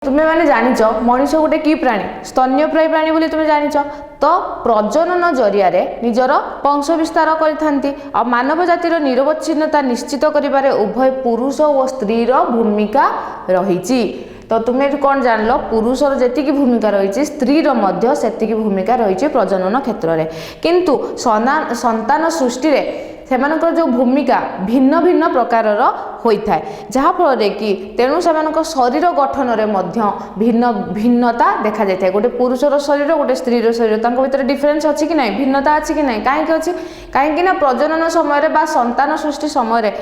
तुम्हें मैंने जानिच मनीष गोटे कि प्राणी स्तन्यप्रायी प्राणी बोली तुम्हें जानिच तो प्रजनन जरिया निजर वंश विस्तार करथांती आ मानव जातिर निरवच्छिन्नता निश्चित करिबारे उभय पुरुष और स्त्रीर भूमिका रही। तो तुम्हें कौन जान लो पुरुषर जी भूमिका रही स्त्रीर मध्य सेतिकी भूमिका रही प्रजनन क्षेत्र में किंतु संतान सृष्टि से जो भूमिका भिन्न भिन्न प्रकार होता है जहाँफल कि तेणु से शरीर गठन में भिन्न भिन्नता देखा जाए गोटे पुरुषर शरीर गोटे स्त्रीर शरीर भीतर डिफरेन्स अच्छी कि नहीं भिन्नता अच्छी कि नहीं कहीं अच्छी कहीं प्रजनन समय बा संतान सृष्टि समय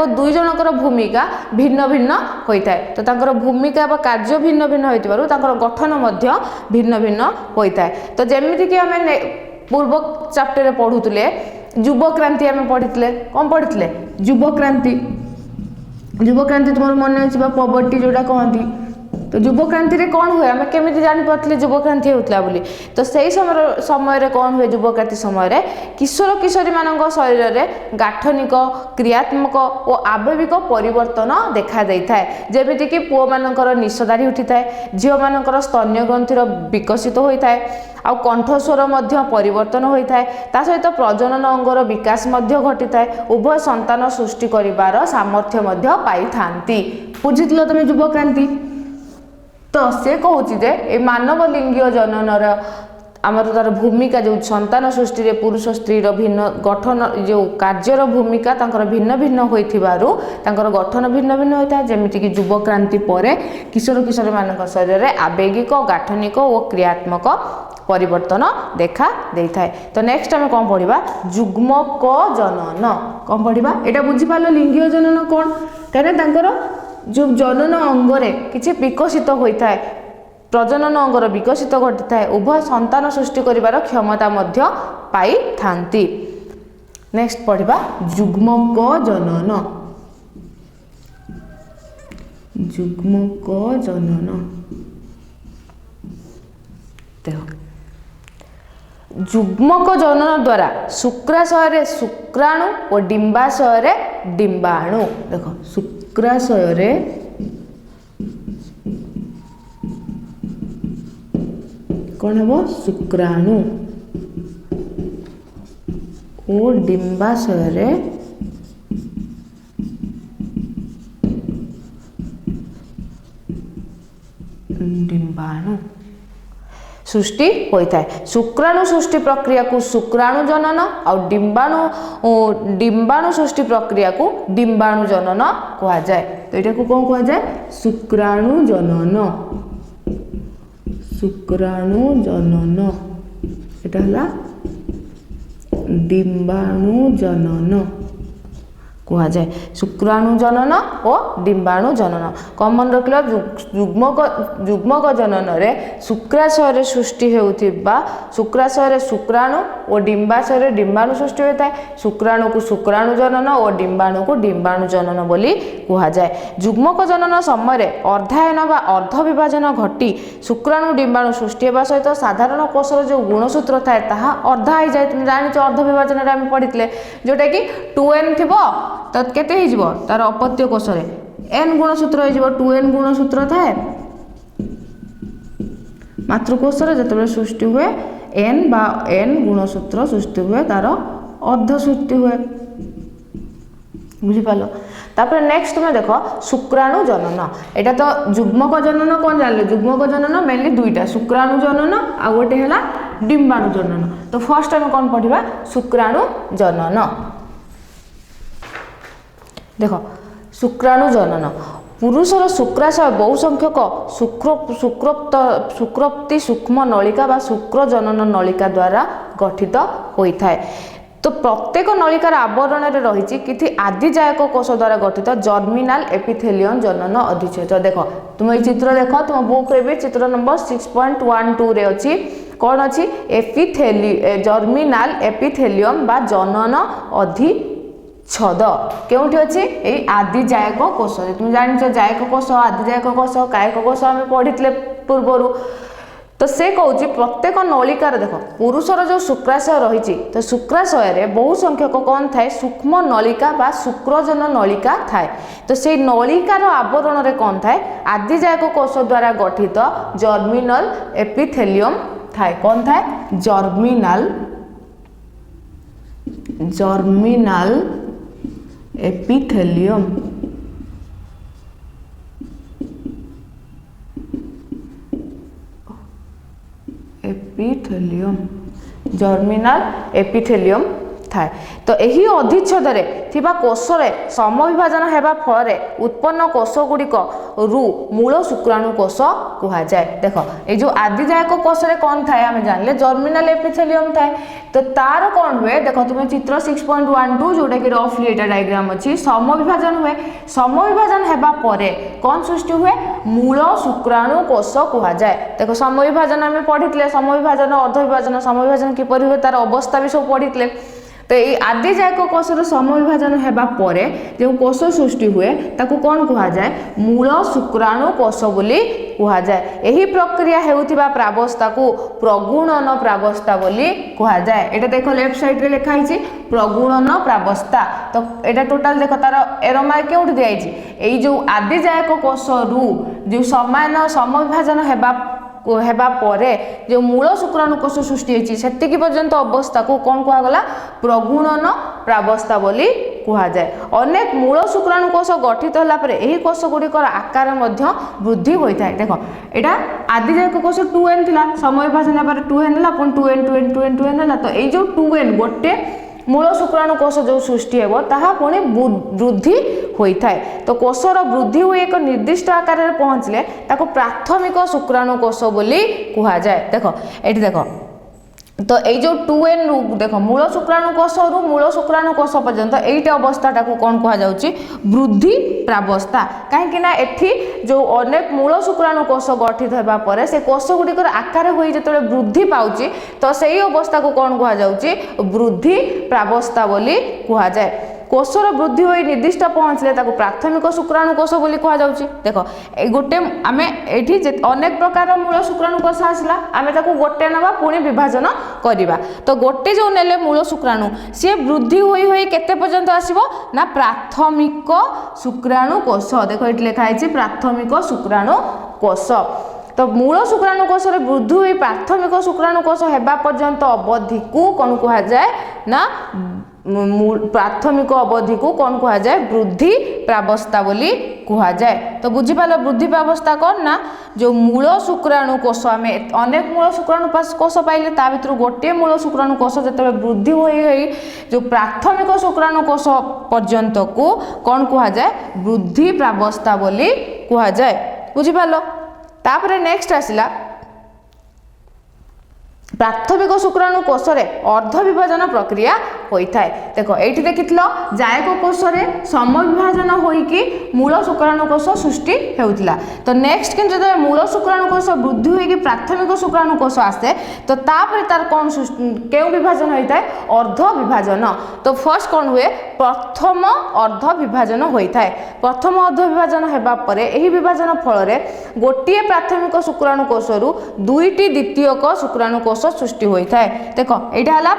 दुई जनकर भूमिका भिन्न भिन्न होता है तो भूमिका बा कार्य भिन्न भिन्न हो गठन भिन्न भिन्न होता है। तो जमीक आम पूर्व चैप्टर पढ़ुले युवक्रांति आम पढ़ी कौन पढ़ी युवक्रांति तुम्हारे मन अच्छे पवर्टी जोटा कहती तो युवक्रांति रे कौन हुए आम केमी जापारे युवक्रांति होता बोली तो सही समय कौन हुए युवक्रांति समय किशोर किशोरी मान शरीर में गाठनिक क्रियात्मक और आवेगिक परिवर्तन देखा था जमीक पुओ मानकर निशदारी उठी थाए झील मानकर स्तन्य ग्रंथि विकसित होता है आ कंठस्वर परिवर्तन होता है ता सहित प्रजनन अंगर विकास घटी थाए उभय संतान सृष्टि करिबार सामर्थ्य पाई थांती। बुझिथिल तुम युवक्रांति तो से कहूँ जे मानव लिंगीय जननर आमर तार भूमिका जो संतान सृष्टि रे पुरुष स्त्री भिन्न गठन जो कार्यर भूमिका तांकर भिन्न भिन्न होइथिबारु तांकर गठन भिन्न भिन्न होता है जमीक युवक्रांति पर किशोर किशोरी मान शरीर में आवेगिक गाठनिक और क्रियात्मक परिवर्तन देखा देता है। तो नेक्स्ट आम कौन पढ़ा युग्मक जनन कौन पढ़ा यहाँ बुझीपार लिंगीय जनन कौन कहीं जो जनन अंगरे किसी विकसित होता है प्रजनन अंगर विकसित घटी थाए उभय संतान सृष्टि करिबार क्षमता पाई थांती। नेक्स्ट पढ़ा युग्मक जनन युग्मक जनन देख युग्मक जनन द्वारा शुक्राशय शुक्राणु और डिंबाशय डिंबाणु देख शुक्राशय कौन हम शुक्राणु और डिंबाशय डिंबाणु सृष्टि होता है। शुक्राणु सृष्टि प्रक्रिया को शुक्राणु जनन और डिंबाणु सृष्टि प्रक्रिया को डिंबाणु जनन कहा जाए। तो यहाँ को कौन कहा जाए शुक्राणु जनन शुक्राणु जनन एटा हला डिंबाणु जनन कहा जाए शुक्राणु जनन और डिंबाणु जनन कमन रखल युग्मक जनन रे शुक्राशय सृष्टि होउथिबा शुक्राशय शुक्राणु और डिंबाशय डिंबाणु सृष्टि होता है शुक्राणु को शुक्राणु जनन और डिंबाणु को डिंबाणु जनन बोली कहा जाए। युग्मक जनन समय अर्धायन बा अर्ध विभाजन घटी शुक्राणु डिंबाणु सृष्टि होगा सहित साधारण कोषर जो गुणसूत्र थाए ताहा अर्धा हो जाए तुम जान अर्ध विभाजन आम पढ़ी जोटा कि 2n थी तो केते हो तार अपत्य कोष n गुणसूत्र हो 2n गुणसूत्र थाए मातृकोश जो सृष्टि हुए n बा n गुणसूत्र सृष्टि हुए तार अर्ध सृष्टि हुए बुझीपाल। तापर नेक्स्ट में देख शुक्राणु जनन एटा तो युग्मक जनन कौन जान युग्मक जनन मेनली दुईटा शुक्राणु जनन आ गोटे है डिंबाणु जनन। तो फर्स्ट आम कौन पढ़ा शुक्राणु जनन देख शुक्राणु जनन पुरुषर शुक्राशय बहु संख्यक शुक्रोक्ति सूक्ष्म नलिका बा शुक्र जनन नलिका द्वारा गठित होता है। तो प्रत्येक नलिकार आवरण में रही किसी आदिजायक कोष द्वारा गठित जर्मिनाल एपिथेलियन जनन अधिच्छेद। देख तुम ये चित्र देख तुम बुक रे भी चित्र नंबर 6.12 रे अच्छी कौन अच्छी जर्मिनाल एपिथेलियम बा जनन अधिच्छेद केउठी अच्छी ए आदिजायक कोष तुम जान जायक कोष आदिजायक कोष कायक कोष आम पढ़ी पूर्वर तो से कहूँ प्रत्येक नलिकार देख पुरुषर जो शुक्राशय रही तो शुक्राशय बहु संख्यक कौन थाए सूक्ष्म नलिका बा शुक्रजन नलिका थाए तो से नलिकार आवरण रे कौन थाए आदिजायक कोष द्वारा गठित जर्मिनल एपिथेलियम थाए कौन थाए जर्मिनल एपिथेलियम जर्मिनल एपिथेलियम थाए तो यही अधिच्छेद थिबा कोषरे समविभाजन हेबा फल उत्पन्न कोष गुड़िक रु मूल शुक्राणु कोष कह जाए देख ये जो आदिजायक कोष रे कौन थाए आम जानले जर्मिनल एपिथेलियम थाए तो तार कौन हुए देख तुम चित्र 6.12 जोटा कि रफली एटा डायग्राम अच्छी समविभाजन हुए समविभाजन हेबा परे कौन सृष्टि हुए मूल शुक्राणु कोष कह जाए देख समविभाजन आम पढ़ी समविभाजन अर्धविभाजन समविभाजन किपर हुए तार अवस्था भी सब पढ़ी तो ये आदिजायक कोषर समविभाजन हेबा परे जो कोष सृष्टि हुए ताकू कौन कह जाए मूल शुक्राणु कोष बोली कह जाए यही प्रक्रिया हेउथिबा प्रावस्था को प्रगुणन प्रावस्था बोली कह जाए एटा देखो लेफ्ट साइड रे लिखा है प्रगुणन प्रावस्था तो एटा टोटल देखो तार एरो मार्क केउठ दिया है जो आदिजायक कोष रु जो समान समविभाजन हेबा परे जो मूल शुक्राणु कोष सृष्टि होती सेतिकी पर्यंत अवस्था को कौन कहगला प्रगुणन प्रावस्था बोली कह जाए अनेक मूल शुक्राणु कोष गठित होला परे एही कोष गुड़िकर आकार मध्य वृद्धि होता है देख एटा आदिजायक कोष 2n थिला समविभाजन हेबार 2n हला पुन 2n हला तो ए जो 2n गोटे मूल शुक्राणु कोष जो सृष्टि हेबो ताहा पुणी वृद्धि होता है तो कोषर वृद्धि हुई एक निर्दिष्ट आकार में पहुँचले ताको प्राथमिक शुक्राणु कोष बोली कह जाए देख एठी देख तो ये जो 2n रु देख मूल शुक्राणु कोष रु मूल शुक्राणु कोष पर्यंत एटा अवस्थाटा को कौन कह जाउची वृद्धि प्रावस्था कहीं ना एठी जो अनेक मूल शुक्राणु कोष गठित होगा पर से कोष गुड़िकर आकार होई जतले वृद्धि पाउची तो सही अवस्था को कौन कह जाउची वृद्धि प्रावस्था बोली कह जाए कोषर वृद्धि हो निर्दिष्ट पहुँचले प्राथमिक शुक्राणु कोष बोली कह जाउची देख गोटे आम एठी अनेक प्रकार मूल शुक्राणु कोष आसला आम गोटे नवा पुणी विभाजन करवा तो गोटे जो नेले मूल शुक्राणु सी वृद्धि होई केते पर्यंत आसीबो ना प्राथमिक शुक्राणु कोष देख ये लिखाई प्राथमिक शुक्राणु कोष तो मूल शुक्राणु कोष वृद्धि हुई प्राथमिक शुक्राणु कोष हेबा पर्यंत अवधि को कौन कह जाए ना प्राथमिक अवधि को कौन कह जाए वृद्धि प्रावस्था बोली कह जाए तो बुझीपाल वृद्धि प्रावस्था कौन ना जो मूल शुक्राणु कोष आम अनेक मूल शुक्राणु कोष पाइले ता भीतर गोटे मूल शुक्राणु कोष जो वृद्धि होई जो प्राथमिक शुक्राणु कोष पर्यंत को कौन कह जाए वृद्धि प्रावस्था बोली कह जाए बुझीपाल तापर नेक्स्ट आसला प्राथमिक शुक्राणु कोष अर्ध विभाजन प्रक्रिया होता है देख ये देखिल जायक कोष समविभाजन होइकी मूल शुक्राणु कोष सृष्टि होता तो नेक्स्ट कि जो मूल शुक्राणु कोष वृद्धि होइकी प्राथमिक शुक्राणु कोष आसे तो तापर तार कौन क्यों विभाजन होता है अर्ध विभाजन तो फर्स्ट कौन हुए प्रथम अर्ध विभाजन होता है प्रथम अर्ध विभाजन होगा पर यही विभाजन फल गोटे प्राथमिक शुक्राणु कोष रु दुईटी द्वितीयक शुक्राणु कोष सृष्टि होता है देख यहाँ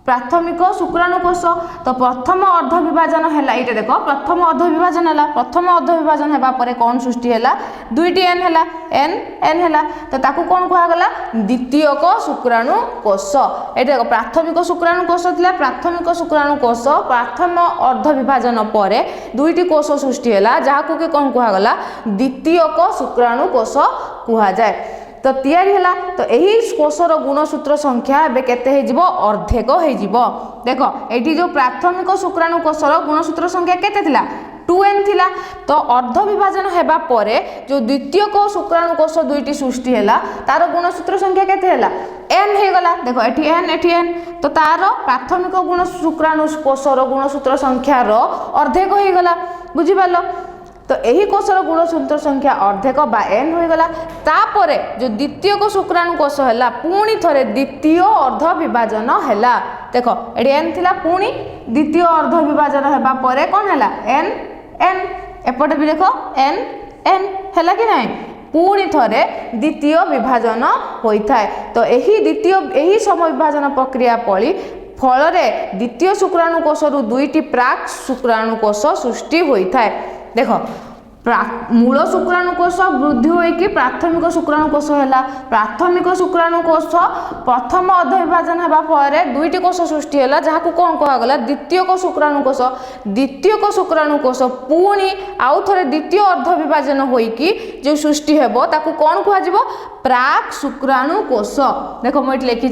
प्राथमिक शुक्राणु कोष तो प्रथम अर्ध विभाजन है ये देख प्रथम अर्ध विभाजन है प्रथम अर्ध विभाजन होगा पर कौन सृष्टि है दुईटी एन है एन है तो ताकू कौन कहगला द्वितीयक शुक्राणु कोष ये देख प्राथमिक शुक्राणु कोष था प्राथमिक शुक्राणु कोष प्रथम अर्ध विभाजन पर दुईटी कोष सृष्टि है जहाँ कि कौन कहगला द्वितीयक शुक्राणु कोष कह जाए तो तैयारी है तो यही कोषर गुणसूत्र संख्या एवं केते अर्धेक हो देख ये जो प्राथमिक शुक्राणु कोषर गुणसूत्र संख्या केते थिला 2n थिला तो अर्ध विभाजन हेबा परे जो द्वितीय को शुक्राणु कोष दुईटी सृष्टि है तार गुणसूत्र संख्या केते हैला n हे गला देखो एठी n तो तार प्राथमिक गुण शुक्राणु कोषर गुणसूत्र संख्या रो अर्धेक हो गला बुझी पालो तो यही कोषर गुणसूत्र संख्या अर्धेक बा n हो गला तापरे जो द्वितीय को शुक्राणु कोष है पुणी थरे द्वितीय अर्ध विभाजन है देख ये n थिला पुणी द्वितीय अर्ध विभाजन हेबा परे कौन है n n एपटे भी देख n n है कि नहीं पुणी थरे द्वितीय विभाजन होता है। तो यही समविभाजन प्रक्रिया फल द्वितीय शुक्राणुकोश रु दुईटी प्राक शुक्राणुकोश सृष्टि होता है। देख मूल शुक्राणुकोश वृद्धि होइकी प्राथमिक शुक्राणुकोश है। प्राथमिक शुक्राणुकोश प्रथम अर्धविभाजन होगा फल दुईटी कोश सृष्टि है जहाँ को कौन कहगला द्वितीयक शुक्राणुकोश। द्वितीयक शुक्राणुकोश पुणी आउ थे द्वितीय अर्धविभाजन होइकी जो सृष्टि हेबो ताकू कौन कह प्राक शुक्राणुकोश। देख मुझे लिखी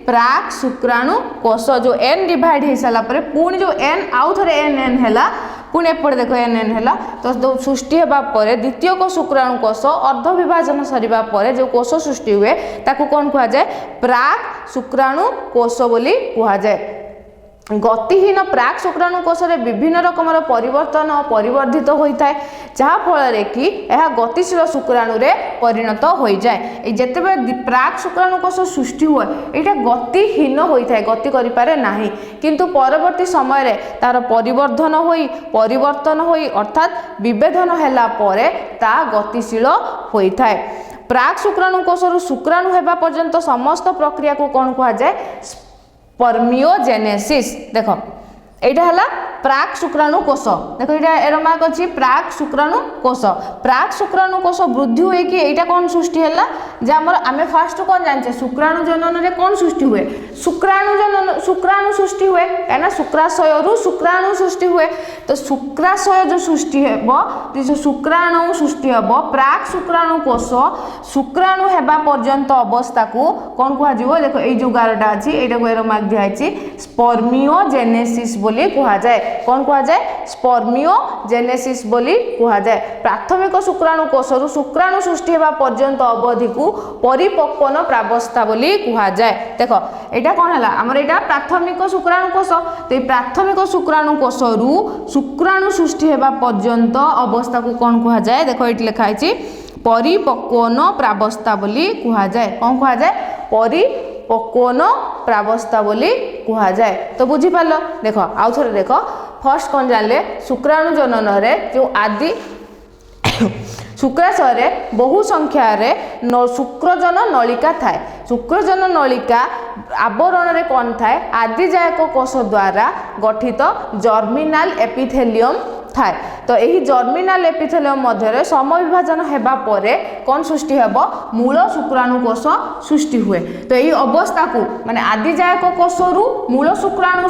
प्राक शुक्राणुकोश जो एन डिवाइड हो सारा पुणी जो एन आउ थे एन एन है पुणी एपटे देख एन एन है तो सृष्टि होगा द्वितीयक शुक्राणुकोश अर्धविभाजन सरिबा परे जो कोश सृष्टि हुए ताकू कौन कह जाए प्राक शुक्राणुकोश बोली कह जाए। गतिहीन प्राक शुक्राणुकोश विभिन्न रकम परिवर्तन और परिवर्धित होता है जहाँ फल कि यह गतिशील शुक्राणु परिणत हो जाए। जिते प्राक शुक्राणुकोश सृष्टि हुए यहाँ गतिहीन होता है गति करें ना किंतु परवर्ती समय तार परिवर्तन हो अर्थात विभेदन हैला परे ता गतिशील होता है। प्राक शुक्राणुकोश शुक्राणु होगा पर्यंत समस्त प्रक्रिया को कौन कह जाए स्पर्मियोजेनेसिस। देख एटा हला प्राक शुक्राणुकोश देख ये एरो मार्क अच्छी प्राक शुक्राणुकोश। प्राक शुक्राणुकोश वृद्धि हुए कि एटा कौन सृष्टि है आमर आम फास्ट कौन जाने शुक्राणु जनन में कौन सृष्टि हुए शुक्राणु सृष्टि हुए कहीं शुक्राशय रु शुक्राणु सृष्टि हुए। तो शुक्राशय जो सृष्टि जो शुक्राणु सृष्टि हम प्राक शुक्राणुकोश शुक्राणु होगा पर्यंत अवस्था को कौन कह देख ये जो गारटा अच्छी यहाँ को एरो मार्क दिखाई स्पर्मियोजेनेसिस बोली कह जाए। कौन कह जाए स्पर्मियोजेनेसिस बोली कह जाए। प्राथमिक शुक्राणुकोश शुक्राणु सृष्टि होगा पर्यंत अवधि को परिपक्वन प्रावस्था बोली कह जाए। देख यहाँ कौन है आमर यहाँ प्राथमिक शुक्राणुकोश तो ये प्राथमिक शुक्राणुकोश रु शुक्राणु सृष्टि होगा पर्यंत अवस्था को कौन कह जाए देख ये लिखाई परिपक्वन प्रावस्था बोली कह जाए। कौन कह जाए परिपक्वन प्रावस्था बोली कह जाए। तो बुझीपार देख आउ थे देख फर्स्ट कौन जानले शुक्राणु जनन जो आदि शुक्राशय बहु संख्यार शुक्रजन नलिका थाए। शुक्रजन नलिका आवरण में कौन थाए आदिजायक कोश द्वारा गठित जर्मिनाल एपिथेलियम थाए। तो यही जर्मिनाल एपिथेलियम मध्य समविभाजन होगा परे कौन सृष्टि हेब मूल शुक्राणुकोश सृष्टि हुए। तो यही अवस्था को माने आदिजायक कोश रु मूल शुक्राणु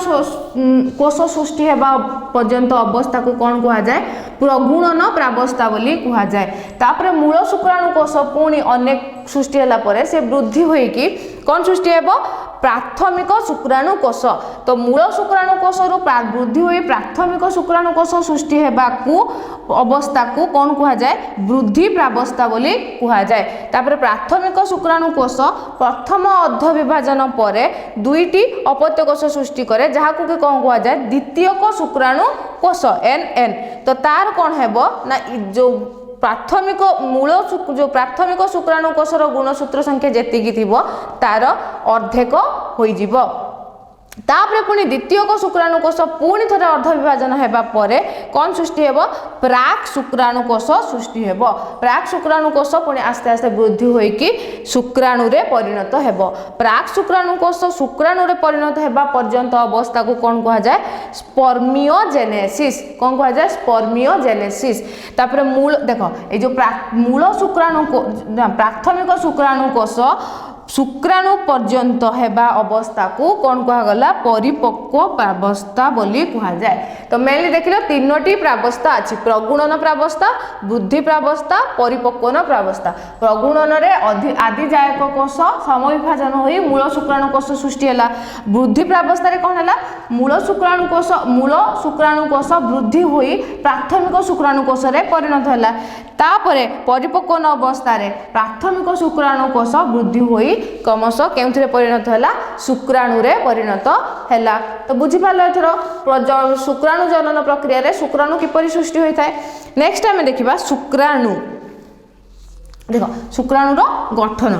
कोश सृष्टि होगा पर्यंत अवस्था को कौन कह जाए प्रगुणन प्रावस्था बोली कह जाए। तापर मूल शुक्राणुकोश पुणी अनेक सृष्टि होला परे से वृद्धि होइकी कौन सृष्टि हेब प्राथमिक शुक्राणुकोश। तो मूल शुक्राणुकोश रु वृद्धि हुई प्राथमिक शुक्राणुकोश सृष्टि हेबाकू अवस्था को कौन कह जाए वृद्धि प्रावस्था बोली कह जाए। तापर प्राथमिक शुक्राणुकोश प्रथम अर्धविभाजन परे दुईटी अपत्य कोश सृष्टि करे जहाँ को कौन कह जाए द्वितीयक शुक्राणुकोश एन एन। तो तार कौन हेब ना जो प्राथमिक मूल जो प्राथमिक शुक्राणुकोशर गुणसूत्र संख्या जेतिकी थिबो तार अर्धेक होइजिबो। तापरे पुणी द्वितीयक शुक्राणुकोश पुणी थे अर्धविभाजन होगा परे कौन सृष्टि हेब प्राक शुक्राणुकोश सृष्टि हेब। प्राक शुक्राणुकोश पुणी आस्ते आस्ते वृद्धि होइकी शुक्राणु रे परिणत हेब। प्राक शुक्राणुकोश शुक्राणु रे परिणत हेबा पर्यंत अवस्था को कौन कह जाए स्पर्मियोजेनेसिस। कौन कह जाए स्पर्मियोजेनेसिस। तापर मूल देख ये जो मूल शुक्राणु प्राथमिक शुक्राणुकोश शुक्राणु पर्यंत हेबा अवस्था को कौन कहगला परिपक्व प्रावस्था बोली कह जाए। तो मेनली देख लो तीनोटी प्रावस्था अच्छी प्रगुणन प्रावस्था वृद्धि प्रावस्था परिपक्वन प्रावस्था। प्रगुणन रे आदिजायक कोश समविभाजन होई मूल शुक्राणुकोश सृष्टि है। वृद्धि प्रावस्था रे कौन है मूल शुक्राणुकोश वृद्धि होई प्राथमिक शुक्राणुकोश रे परिणत है। तापरे परिपक्वन अवस्था रे प्राथमिक शुक्राणुकोश वृद्धि होई क्रमश केउथरे परिणत है शुक्राणु रे परिणत है। तो बुझी पाल एथर शुक्राणु जनन प्रक्रिया रे शुक्राणु किपरि सृष्टि होता है। नेक्स्ट आम देखा शुक्राणु। देख शुक्राणुर गठन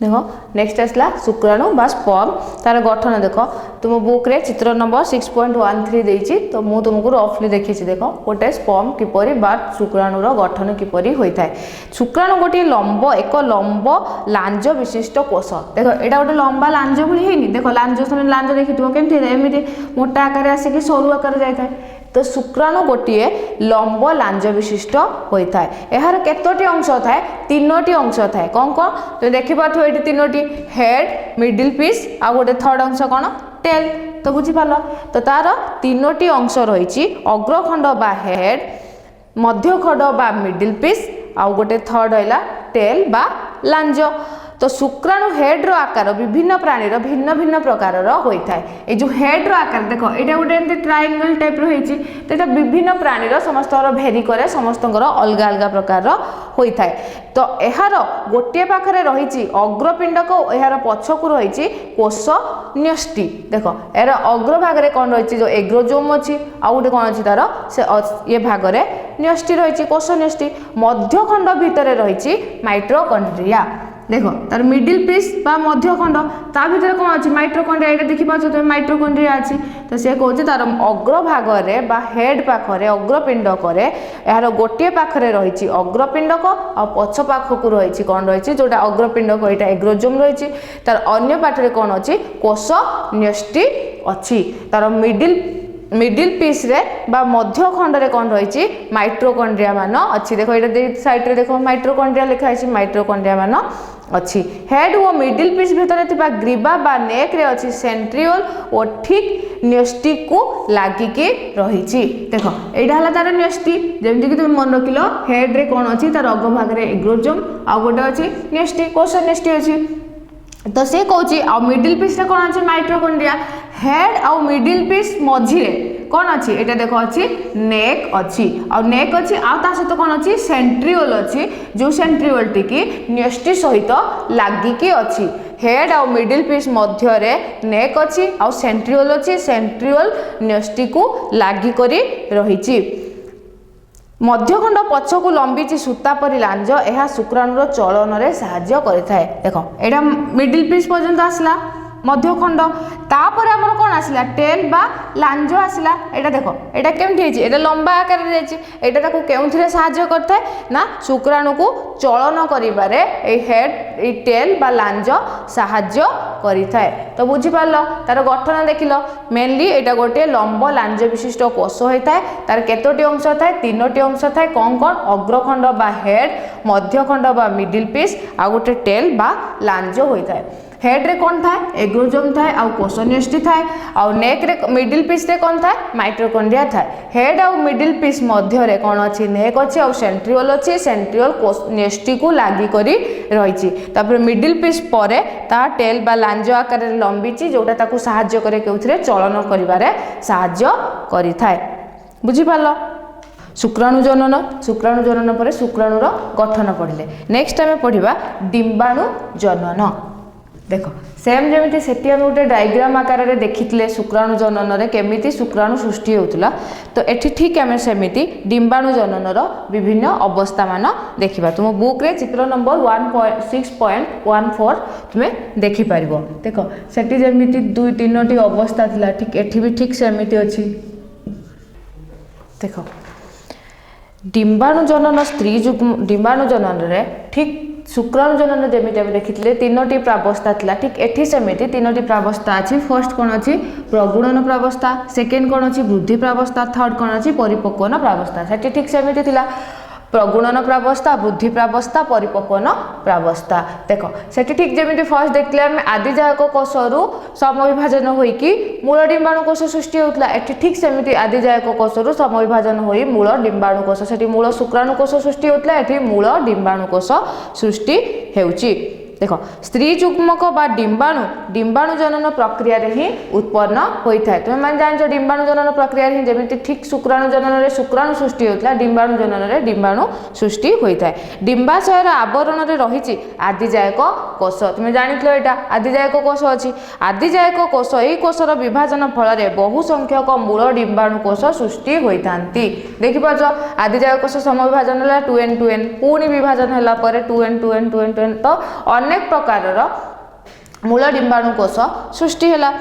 देख नेक्स्ट आसला शुक्राणु बा स्पर्म तार गठन देख तुम बुक रे चित्र नंबर 6.13 देछि तो मु तुमको रफली देखी देख गोटे स्पर्म किपरि बा शुक्राणुर गठन किपरि होता है। शुक्राणु गोटे एक लंब लांज विशिष्ट कोष देख एटा गोटे लंबा लांज भली हेनी देख लांज लांज देखिथिबो केमथि एमिति मोटा आकार आसिक सरू आकार जाय तो शुक्राणु गोटे लंब लांज विशिष्ट होता है। यार केतोटी अंश थाए तीनोटी अंश थाए कौन कौन तो देखि पाथो एठी तीनोटी हेड मिडिल पीस आ गोटे थर्ड अंश कौन टेल तो बुझी पाल तो तार तीनोटी अंश रही अग्रखंड बा हेड मध्यखंड बा मिडिल पीस आ गोटे थर्ड है टेल बा लांज तो शुक्राणु हेड्र आकार विभिन्न प्राणीर भिन्न भिन्न प्रकार होता है। ये जो हेड्र आकार देख ये गोटे एमती ट्रायंगल टाइप रही तो यहाँ विभिन्न प्राणीर समस्त भेरी करे समस्त अलग अलग प्रकार होता है। तो यार गोटे पाखे रही अग्रपिंडक यार पछक रही कोष न्यष्टि देख यार अग्रभाग कौन रही जो एग्रोजोम अच्छी आउ गोटे कौन अच्छी तार से ये भाग में न्यष्टि रही कोष न्यष्टि मध्यखंड भितर रही माइट्रोकॉन्ड्रिया देख तार मिडिल पीस बा मध्यखंड ता भीतर कौन अच्छी माइट्रोकॉन्ड्रिया ये देखी पाच तुम माइट्रोकॉन्ड्रिया अच्छी तो सी कौन तार अग्रभाग में बा हेड पाखरे अग्रपिंडक यार गोटे पाखरे रही अग्रपिंडक आ पछ पाखक रही कौन रही जोटा अग्रपिंडक यहाँ एग्रोजोम रही तार अन्य पार्टे कौन अच्छी कोष न्यष्टि अच्छी तार मिडिल पीस रे बा मध्य खंड रे कौन रही माइट्रोकॉन्ड्रिया मान अच्छी देख ये साइड रे देख माइट्रोकॉन्ड्रिया लिखाई माइट्रोकॉन्ड्रिया मान अच्छी हेड और मिडिल पीस भितर थिबा ग्रीवा बा नेक रे अच्छी सेंट्रियोल और ठीक न्यष्टि को लागिकी रही देख यहाँ तार न्यष्टि जमीक तुम मन रखिल हेड रे कौन अच्छी तार अग्रभाग रे एग्रोजोम आ गोटे अच्छी न्यष्टि कोष न्यष्टि अच्छी तो सी कौन मिडिल पीस कौन अच्छे माइट्रोकॉन्ड्रिया हेड आउ मिडिल पीस मझिरे कौन अच्छी यहाँ देख अच्छी नेक अच्छी आ नेक अच्छी आ सहित कौन अच्छी सेंट्रियोल अच्छी जो सेंट्रियोल टी न्यष्टि सहित लागिकी अच्छी हेड आउ मिडिल पीस मध्य नेक अच्छी आउ सेंट्रियोल अच्छी सेंट्रियोल न्यष्टि को लागिक रही मध्यखंड पछक लंबी सूता परी लांज यह शुक्राणुर चलन में साहाय्य करें देख एटा मिडिल पीस पर्यंत आसला मध्यखंड तापर आमर कौन आसला टेल बा लांज आसला एटा देख एटा केमथि एटा लंबा आकार रे एटा ताको केउथिरे साहाय्य करता है ना शुक्राणु को चलन करिबारे ए हेड ए टेल बा लांज साहाय्य करिता है। तो बुझी पारलो तार गठन देखिल मेनली एटा गोटे लंब लांज विशिष्ट कोष होता है तार केतोटी अंश थाए तीनोटी अंश थाए कौन कौन अग्रखंड बा हेड मध्यखंड बा मिडिल पीस आ गोटे टेल बा लांज होता है। हेड रे कौन थाए एग्रोजोम थाए आउ कोष न्यष्टि थाए आउ नेक रे मिडिल पीस रे कौन थाए माइट्रोकॉन्ड्रिया थाए हेड आउ मिडिल पीस मध्य रे कौन अच्छी नेक अच्छी आउ सेंट्रियोल अच्छी सेंट्रियोल कोष न्यष्टि को लागी करी रही तापर मिडिल पीस परे ता टेल बा लांज आकार रे लंबीची जोटा ताकू साहाय्य करे केउथिरे चलन करिबारे साहाय्य करि थाए बुझी पारलो। शुक्राणु जनन पर शुक्राणुर गठन पढ़िले नेक्स्ट आमे पढ़िबा डिंबाणु जनन देख सेम जमी से गोटे डायग्राम आकार में देखी शुक्राणु जनन में केमी शुक्राणु सृष्टि होता तो ये ठीक आम सेमती डिंबाणु जननर विभिन्न अवस्था मान देखा तुम बुक रे चित्र नंबर 6.14 तुम्हें देखिपार देख से जमी दुई तीनो अवस्था थिला ठीक एठी भी ठीक सेमती अच्छी देख डिंबाणु जनन स्त्री डिंबाणु जनन रे ठीक शुक्राणु जनन जमी देखी तीनोटी प्रावस्था थिला ठीक एठी सेमिति तीनोटी प्रावस्था अच्छी फर्स्ट कौन अच्छी प्रगुणन प्रावस्था सेकेंड कौन अच्छी वृद्धि प्रावस्था थर्ड कौन अच्छी परिपक्वन प्रावस्था से ठीक सेमिति थिला प्रगुणन प्रावस्था वृद्धि प्रावस्था परिपक्वन प्रावस्था देख से ठीक जमी फर्स्ट देखते आम आदिजायक कोषरु समविभाजन होइकी मूल डिंबाणु कोष सृष्टि होता है ठीक सेमती आदिजायक कोषरु समविभाजन होई मूल डिंबाणु कोष से मूल शुक्राणु कोष सृष्टि होता है मूल डिंबाणु कोष सृष्टि हेउची देख स्त्री जुग्मक बा डिंबाणु जनन प्रक्रिया रे ही उत्पन्न होता है तुम मैंने जान डिंबाणु जनन प्रक्रिया ही जमी ठीक शुक्राणु जनन रे शुक्राणु सृष्टि होता है डिंबाणु जनन रे डिंबाणु सृष्टि होता है। डिंबाशयर आवरण रे रही आदिजायक कोष तुम जानिथिलो एटा आदिजायक कोष अच्छी आदिजायक कोष यही कोषर विभाजन फल बहु संख्यक मूल डिंबाणु कोष सृष्टि होता देखिपार आदिजायक कोष समविभाजन है 2n 2n पुणी विभाजन है 2n 2n 2n 2n तो अनेक प्रकारर मूल डिंबाणु कोष सृष्टि है।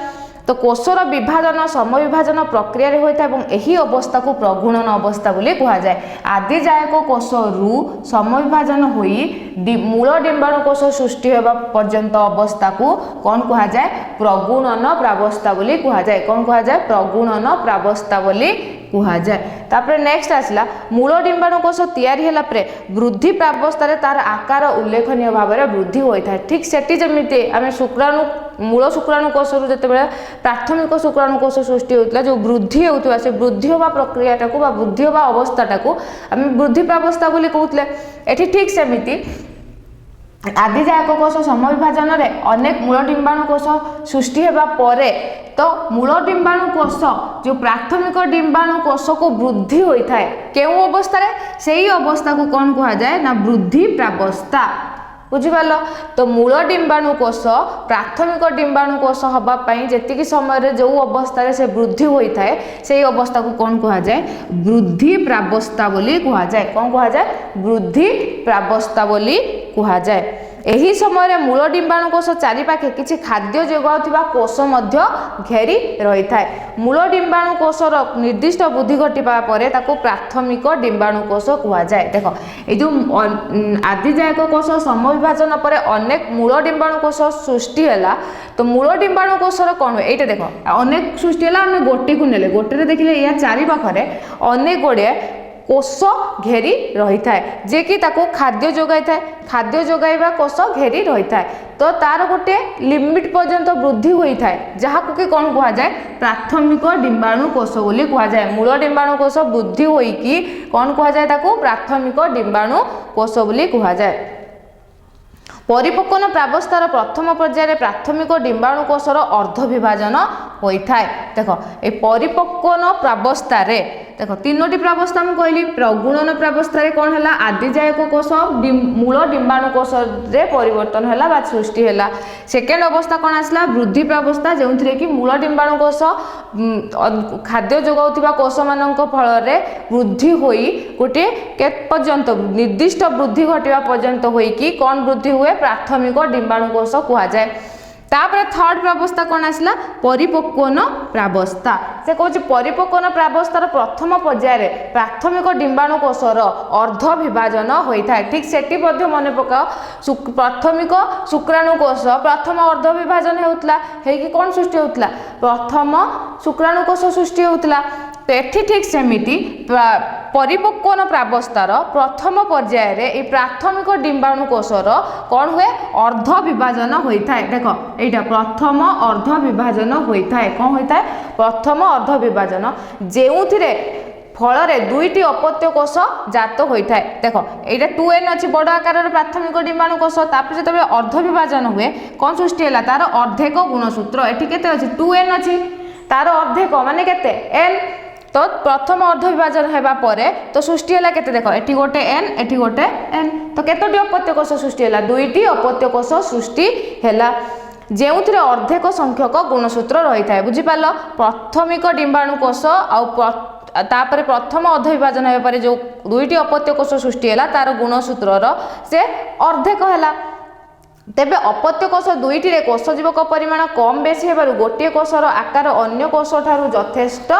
तो कोषर विभाजन समविभाजन प्रक्रिया रे होता है यही अवस्था को प्रगुणन अवस्था बोली कहा जाए। आदि जायक कोष रु समविभाजन होई मूल डिंबाणु कोष सृष्टि होगा पर्यंत अवस्था को कौन कहा जाए प्रगुणन प्रावस्था बोली कहा जाए। कौन कहा जाए प्रगुणन प्रावस्था बोली कहा जाए। तापर नेक्स्ट आसला मूल डिंबाणु कोष तैयारी होला परे वृद्धि प्रावस्था तार आकार उल्लेखनीय भाव में वृद्धि होता है। ठीक सेठी जमिति आम शुक्राणु मूल शुक्राणु कोष रु जते प्राथमिक शुक्राणु कोष सृष्टि होता जो वृद्धि होता से वृद्धि होगा प्रक्रियाटा को वृद्धि होगा अवस्थाटा को आम वृद्धि प्रावस्था बोली कहते एठी ठीक सेमिति आदि जायक कोष समविभाजन रे अनेक मूल डिंबाणु कोष सृष्टि होगा परे तो मूल डिंबाणु कोष जो प्राथमिक डिंबाणु कोष को वृद्धि होता है केउ अवस्था रे सेही अवस्था को कौन कहा जाए ना वृद्धि प्रावस्था। बुझिपाल तो मूल डिंबाणु कोष प्राथमिक डिंबाणु कोष हवापाई जेतिकी समय जो अवस्था से वृद्धि होता है से अवस्था को कौन कहा जाए वृद्धि प्रावस्था बोली कहा जाए। कौन कहा जाए वृद्धि प्रावस्था बोली कहा जाए। एही समय मूल डिंबाणु कोष चारिपाखे किछि खाद्य जोगाउथिबा कोष मध्य घेरी रही थाए। मूल डिंबाणु कोषर निर्दिष्ट वृद्धि घटिबा परे ताको प्राथमिक डिंबाणु कोष कहा जाए। देखो ए जो आदि जायक कोष समविभाजन पर अनेक मूल डिंबाणु कोष सृष्टि हैला तो मूल डिंबाणु कोषर कौन हुए ये देख अनेक सृष्टि हैला आम गोटे को नेले गोटे देखिले या चारि पाखरे अनेक गुड़े कोष घेरी रही थाए जे कि ताको खाद्य जोगाई थाए खाद्य जोगाइबा कोष घेरी रही थाए तो तार गोटे लिमिट पर्यंत वृद्धि होता है जहाँ को कि कौन कहा जाए प्राथमिक डिंबाणु कोष बोली कहा जाए। मूल डिंबाणु कोष वृद्धि होइकी कौन कहा जाए ताको प्राथमिक डिंबाणु कोष बोली कहा जाए। परिपक्वन प्रावस्थार प्रथम पर्यायर प्राथमिक डिंबाणु कोषर अर्ध विभाजन होता है। देख ए परिपक्वन प्रावस्था रे देख तीनोटी प्रावस्था मुझे कहली प्रगुणन प्रावस्था रे कौन है आदि जायक कोष मूल डिंबाणु कोष रे परिवर्तन है बा सृष्टि है। सेकेंड अवस्था कौन आसला वृद्धि प्रावस्था जो कि मूल डिंबाणु कोष खाद्य जोगाउथिबा कोष मानक फल वृद्धि होई गोटे के पर्यंत निर्दिष्ट वृद्धि घटिबा पर्यंत होइकी कौन वृद्धि हुए प्राथमिक डिंबाणु कोष कहा जाए। तापर थर्ड प्रावस्था कौन आसला परिपक्वन प्रावस्था से कहूँ परिपक्वन प्रावस्थार प्रथम पर्यायर प्राथमिक डिंबाणु कोषर अर्ध विभाजन होता है। ठीक सेठी मन पकाओ प्राथमिक शुक्राणु कोष प्रथम अर्ध विभाजन होता है कौन सृष्टि होता प्रथम शुक्राणु कोष सृष्टि होता तो एठी ठीक सेमिति परिपक्वन प्रावस्थार प्रथम पर्यायर ए प्राथमिक डिंबाणु कोषर कौन हुए अर्ध विभाजन होता है। देख यहाँ प्रथम अर्ध विभाजन होता है कौन होता है प्रथम अर्ध विभाजन जो फल दुईटी अपत्य कोष जात होता है। देख यहाँ 2n अच्छी बड़ आकार प्राथमिक डिंबाणु कोष तापर जो अर्ध विभाजन हुए कौन सृष्टि है तार अर्धेक गुणसूत्र एटी केते अच्छी 2n अच्छी तार अर्धेक माने केते n तो प्रथम अर्ध विभाजन होगा परे तो सृष्टि है केते देख एटी गोटे n एटी गोटे n तो केतोटी अपत्य कोष सृष्टि है दुईटी अपत्य कोष सृष्टि है जो अर्धेक संख्यक गुणसूत्र रही है। बुझिपाल प्राथमिक डिंबाणु कोष तापर प्रथम अर्ध विभाजन होगा पर जो दुईटी अपत्य कोष सृष्टि है तार गुणसूत्र से अर्धेक है। तेबे अपत्य कोष दुईटी रे कोष जीवक परिमाण कम बेसी हेबारु गोटे कोषर आकार अन्य कोष ठारू यथेष्ट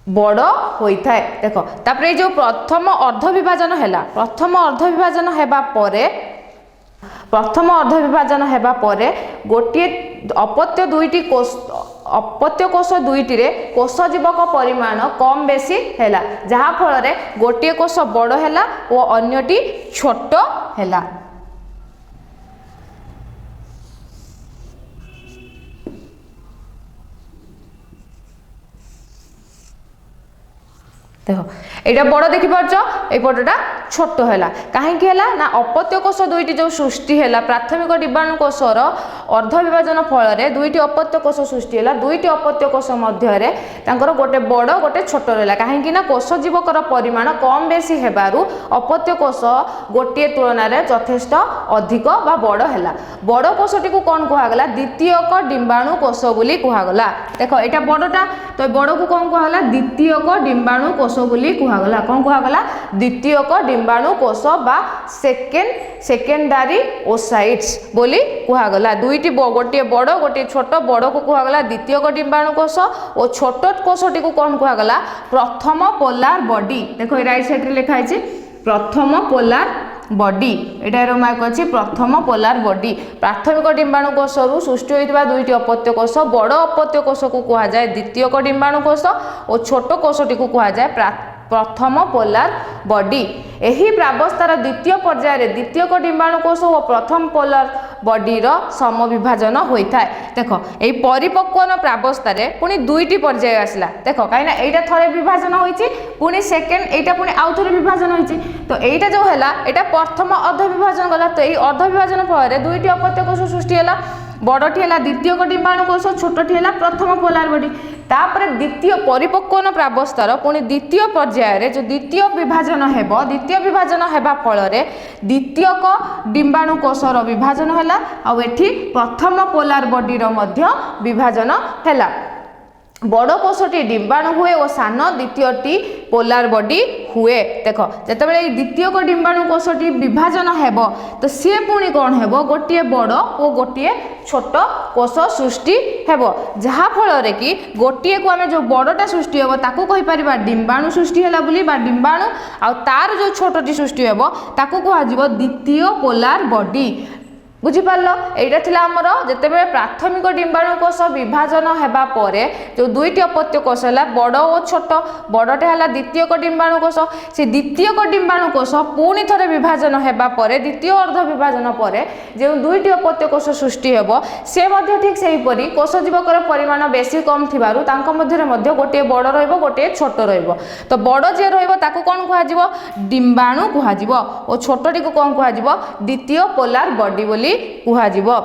बड़ होता है। देख तापर जो प्रथम अर्ध विभाजन है प्रथम अर्ध विभाजन हेबा परे गोटे अपत्य दुईटी कोष अपत्य कोष दुईटी रे कोष जीवक परिमाण कम बेसी है जहाँ फल गोटे कोष बड़ है और अन्यटी छोट है। देख यहाँ बड़ देखिपार एपटा छोट है कहीं ना अपत्य कोष दुईटी जो सृष्टि है प्राथमिक डिंबाणु कोषर अर्ध विभाजन फल दुईटी अपत्य कोष सृष्टि है। दुईटी अपत्य कोष मध्य गोटे बड़ गोटे छोट रहा कहीं कोष जीवकर परिमाण कम बेसी हेबारु अपत्य कोष गोटे तुलन में यथेष्ट अधिक बा बड़ है। बड़ कोषटी को कौन कहगला द्वितीयक डिंबाणु कोष बोली कहगला। देख यहाँ बड़टा तो बड़ को कौन कहगला द्वितीयक डिंबाणु कोष बोली कहगला। कौन कहगला द्वितीयक डिंबाणु कोष बा सेकेंडारी ओसाइट्स बोली कहगला। दुईटी गोटे बड़ गोटे छोट बड़ को कहगला द्वितीयक डिंबाणु कोष और छोट कोषटी को कौन कहगला प्रथम पोलार बॉडी। देखो राइट साइड रे लिखा है प्रथम पोलार बॉडी एटा रोमार्क अछि प्रथम पोलार बॉडी। प्राथमिक डिंबाणु कोष रु सृष्टि होइतबा दुईटी अपत्य कोष बड़ अपत्य कोष को कहा जाए द्वितीयक डिंबाणु कोष और छोट कोषटी को कहा जाए प्रथम पोलार बॉडी। एही प्रावस्थार द्वितीय पर्याय द्वितीयक डिंबाणु कोष और प्रथम पोलार बॉडीर समविभाजन होता है। देख यही परिपक्वन प्रावस्था पुणी दुईटी पर्याय आसला। देख कहीं यहाँ थोड़े विभाजन होती पुणी सेकेंड यहाँ पुणी आउ थे विभाजन होती तो यहाँ जो है यहाँ प्रथम अर्ध विभाजन गला तो यही अर्ध विभाजन फल दुईटी अपत्य कोष सृष्टि है। बड़टी है द्वितीयक डिंबाणु कोष छोटी है प्रथम पोलार बॉडी। तापर द्वितीय परिपक्वन प्रावस्थार पुणी द्वितीय पर्याय जो द्वितीय विभाजन हेबो द्वितीय विभाजन हेबा फल द्वितीयक डिंबाणु कोषर विभाजन है और एठी प्रथम पोलार बॉडीर मध्य विभाजन है। बड़ कोषटी डिंबाणु हुए और सान द्वितीयटी पोलार बॉडी हुए। देख जितेबाला द्वितीयक डिंबाणु कोषटी विभाजन हेबो तो सी पुणी कौन हेबो गोटे बड़ और गोटे छोट कोष सृष्टि हेबो जहा फल कि गोटे को आम जो बड़टा सृष्टि हेबो ताकू कहि परिबा डिंबाणु सृष्टि हैला बोली बा डिंबाणु आ तार जो छोटटी सृष्टि हेबो ताकू कहाजिबो द्वितीय पोलार बॉडी। बुझिपार यहाँ थी आमर जितेबाला प्राथमिक डिंबाणु कोष विभाजन होगा पर जो दुईटी अपत्य कोष है बड़ और छोट बड़टे है द्वितीयक डिंबाणु कोष से द्वितीयक डिंबाणु कोष पुणी थे विभाजन होगा पर द्वितीय अर्ध विभाजन पर जो दुईटी अपत्य कोष सृष्टि हेब से ठीक से हीपरी कोष जीवकर परिमाण बेसी कम थी गोटे बड़ रोटे छोट तो बड़ जी रही कौन कह डिंबाणु कह और छोटी को कौन कह द्वितीय पोलार बॉडी बोली कुहाजिबो।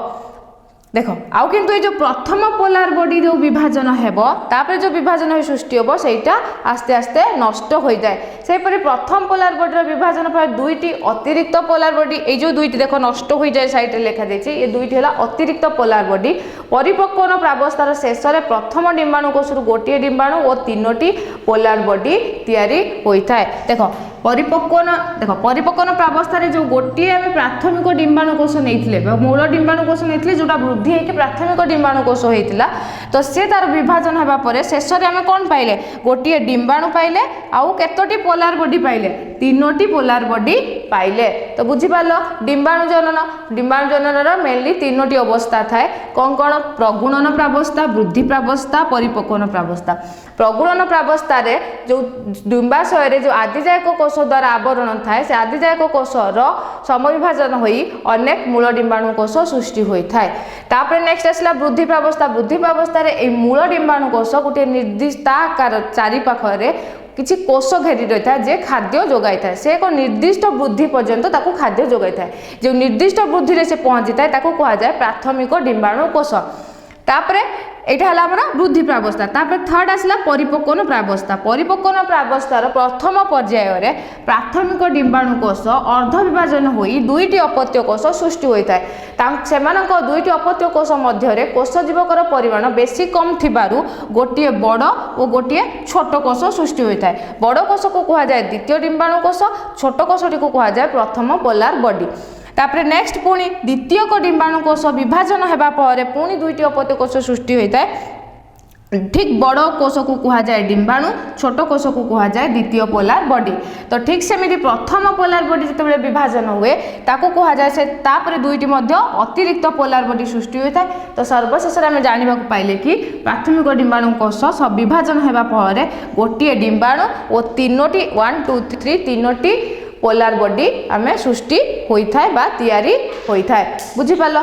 देख आउ किंतु ये जो प्रथम पोलार बॉडी जो विभाजन हेबो तापर जो विभाजन हो सृष्टि हेबो सेटा आस्ते आस्ते नष्ट हो जाए। सेपरि प्रथम पोलार बॉडी विभाजन पर दुईटी अतिरिक्त पोलार बॉडी ये जो दुईटी देख नष्ट हो जाए साइड रे लिखा जाइए ये दुईटी है अतिरिक्त पोलार बॉडी। परिपक्वन प्रावस्थार शेष में प्रथम डिंबाणु कोषरु गोटे डिंबाणु और तीनोटी पोलार बॉडी तैयारी होता है। देख परिपक्वन प्रावस्था जो गोटे आम प्राथमिक डिंबाणु कोष नहीं मूल डिंबाणु कोष नहीं जोटा वृद्धि होकर प्राथमिक डिंबाणु कोष होता तो सी तार विभाजन होगा पर शेष में आम कौन पाइले गोटे डिंबाणु पाइले आउ केतोटी पोलार बॉडी पाइले तीनोटी पोलार बॉडी पाइले। तो बुझीपार डिंबाणु जनन मेनली तीनोटी अवस्था थाए कौन कौन प्रगुणन प्रावस्था वृद्धि प्रावस्था परिपक्वन प्रावस्था। प्रगुणन प्रावस्था जो डिंबाशय जो आदिजायक कोष द्वारा आवरण थाए से आदिजायक कोषर समविभाजन होई अनेक मूल डिंबाणु कोष सृष्टि होता है। तापर नेक्स्ट आसला वृद्धि प्रावस्था। वृद्धि प्रावस्था मूल डिंबाणु कोष गोटे निर्दिष्ट आकार चारिपाखरे किसी कोष घेरी रही है जे खाद्य जोगाई था से एक निर्दिष्ट वृद्धि पर्यंत ताकू खाद्य जोगाई था जो निर्दिष्ट वृद्धि से पहुंची था ताकू कहा जाए प्राथमिक डिंबाणु कोष। तापर यहाँ है आम वृद्धि प्रावस्था। तापर थर्ड आसला परिपक्वन प्रावस्था। परिपक्वन प्रावस्थार प्रथम पर्यायर प्राथमिक डिंबाणु कोष अर्ध विभाजन होई दुईटी अपत्य कोष सृष्टि होता है। दुईटी अपत्य कोष मध्य कोष जीवकर परिमाण बेसी कम थिबारु गोटे बड़ और गोटे छोट कोष सृष्टि होता है। बड़ कोष को कहा जाए द्वितीय डिंबाणु कोष छोट कोषटी को कहा जाए प्रथम पोलार बॉडी। तापर नेक्स्ट पुणी द्वितीयक डिंबाणु कोष विभाजन होगा पर पुणी दुईटी अपत्य कोष सृष्टि होता है। ठीक बड़ कोष को कहा जाए डिंबाणु छोट कोष को कहा जाए द्वितीय पोलार बॉडी। तो ठीक सेमिति प्रथम पोलार बॉडी जितेबाला विभाजन हुए ताको कहा जाए से तापर दुईटी मध्य अतिरिक्त पोलार बॉडी सृष्टि होता है। तो सर्वशेष आम जाना पाइले कि प्राथमिक डिंबाणु कोष विभाजन होगा फल गोटे डिंबाणु और तीनोटी 1 2 3 तीनोटी पोलार बॉडी आम सृष्टि होता है बा तैयारी होता है। बुझीपाल